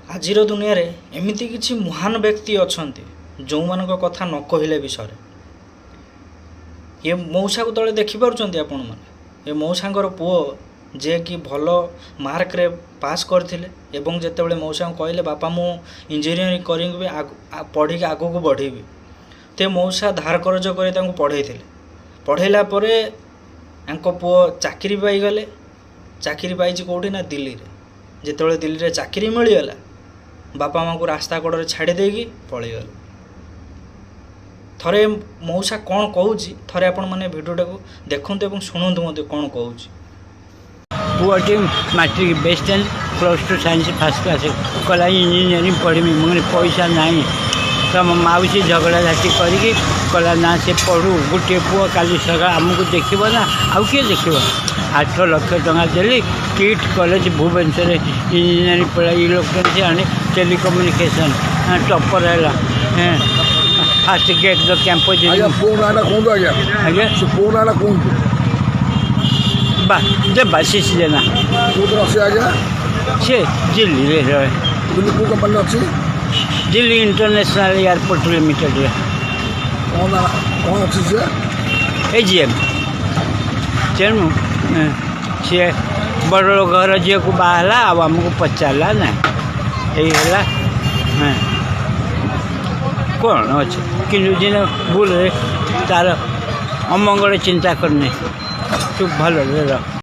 आजिर दुनिया रे एमिति किछि महान व्यक्ति अछंती जो मानक कथा न कहले विषय ये मौसा को तले देखि पारुचंती आपण माने ये मौसांगर पुओ जे कि भल मार्क रे पास करथिले एवं जेतेबेले मौसा को कहले बापा मु इंजीनियरिंग करिंग पढ़ी के आगो को बढ़ेबी ते मौसा धार करज करे तांको पढ़ेइथिले पढ़ेला परे आंको पुओ चाकरी पाई गले चाकरी पाइछि कोठी ना दिल्ली रे जेतेबेले दिल्ली रे चाकरी मिलिगला बापा माँ को रास्ता कड़े छाड़ी देगी पलैगल थरे मौसा कौन कहूँ थरे आपण मैंने भिडियोटा को देखते और शुणु मत कौन कहूँ पुअटी matric best and +2 science first class कला इंजीनियरिंग पढ़ी मैंने पैसा नहीं तो मो माउसी झगड़ा झाटी करी कला ना से पढ़ू गोटे पुआ काली सका आमको देखो ना आउ किए देख 8 लाख टका देली किट कॉलेज भुवनेश्वर इंजीनियरिंग पढ़ा इलेक्ट्रोनिक्स आने टेलीकम्युनिकेशन टॉपर है fast get the campus Bassis जेना से दिल्ली रे रहे Delhi international airport limited AGM तेणु सी बड़ घर झील को बाहला आमको पचारा ना यही कौन अच्छे कि दिन भूल तार अमंगल चिंता करने तू भल रह।